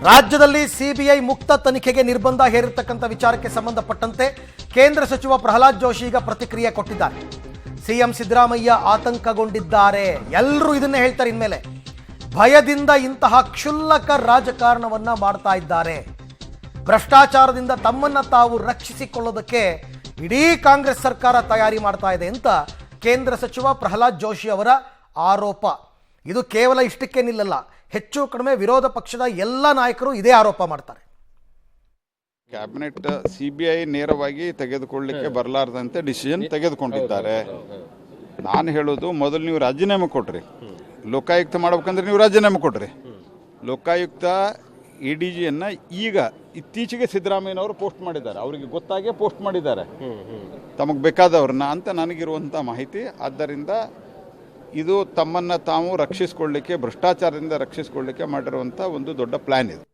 ರಾಜ್ಯದಲ್ಲಿ ಸಿಬಿಐ ಮುಕ್ತ ತನಿಖೆಗೆ ನಿರ್ಬಂಧ ಹೇರಿರ್ತಕ್ಕಂಥ ವಿಚಾರಕ್ಕೆ ಸಂಬಂಧಪಟ್ಟಂತೆ ಕೇಂದ್ರ ಸಚಿವ ಪ್ರಹ್ಲಾದ್ ಜೋಶಿ ಈಗ ಪ್ರತಿಕ್ರಿಯೆ ಕೊಟ್ಟಿದ್ದಾರೆ. ಸಿಎಂ ಸಿದ್ದರಾಮಯ್ಯ ಆತಂಕಗೊಂಡಿದ್ದಾರೆ. ಎಲ್ಲರೂ ಇದನ್ನೇ ಹೇಳ್ತಾರೆ. ಇನ್ಮೇಲೆ ಭಯದಿಂದ ಇಂತಹ ಕ್ಷುಲ್ಲಕ ರಾಜಕಾರಣವನ್ನ ಮಾಡ್ತಾ ಇದ್ದಾರೆ. ಭ್ರಷ್ಟಾಚಾರದಿಂದ ತಮ್ಮನ್ನ ತಾವು ರಕ್ಷಿಸಿಕೊಳ್ಳೋದಕ್ಕೆ ಇಡೀ ಕಾಂಗ್ರೆಸ್ ಸರ್ಕಾರ ತಯಾರಿ ಮಾಡ್ತಾ ಇದೆ ಅಂತ ಕೇಂದ್ರ ಸಚಿವ ಪ್ರಹ್ಲಾದ್ ಜೋಶಿ ಅವರ ಆರೋಪ. ಇದು ಕೇವಲ ಇಷ್ಟಕ್ಕೆ ನಿಲ್ಲಲ್ಲ. ಹೆಚ್ಚು ಕಡಿಮೆ ವಿರೋಧ ಪಕ್ಷದ ಎಲ್ಲ ನಾಯಕರು ಇದೇ ಆರೋಪ ಮಾಡ್ತಾರೆ. ಕ್ಯಾಬಿನೆಟ್ ಸಿಬಿಐ ನೇರವಾಗಿ ತೆಗೆದುಕೊಳ್ಳಲಿಕ್ಕೆ ಬರಲಾರದಂತೆ ಡಿಸಿಷನ್ ತೆಗೆದುಕೊಂಡಿದ್ದಾರೆ. ನಾನು ಹೇಳೋದು, ಮೊದಲು ನೀವು ರಾಜೀನಾಮೆ ಕೊಟ್ರಿ. ಲೋಕಾಯುಕ್ತ ಮಾಡ್ಬೇಕಂದ್ರೆ ನೀವು ರಾಜೀನಾಮೆ ಕೊಟ್ರಿ. ಲೋಕಾಯುಕ್ತ ADGಯನ್ನು ಈಗ ಇತ್ತೀಚೆಗೆ ಸಿದ್ದರಾಮಯ್ಯನವರು ಪೋಸ್ಟ್ ಮಾಡಿದ್ದಾರೆ. ಅವರಿಗೆ ಗೊತ್ತಾಗೇ ಪೋಸ್ಟ್ ಮಾಡಿದ್ದಾರೆ ತಮಗೆ ಬೇಕಾದವ್ರನ್ನ ಅಂತ ನನಗಿರುವಂಥ ಮಾಹಿತಿ. ಆದ್ದರಿಂದ ಇದು ತಮ್ಮನ್ನು ತಾವು ರಕ್ಷಿಸಿಕೊಳ್ಳಲಿಕ್ಕೆ, ಭ್ರಷ್ಟಾಚಾರದಿಂದ ರಕ್ಷಿಸಿಕೊಳ್ಳಲಿಕ್ಕೆ ಮಾಡಿರುವಂಥ ಒಂದು ದೊಡ್ಡ ಪ್ಲ್ಯಾನ್ ಇದು.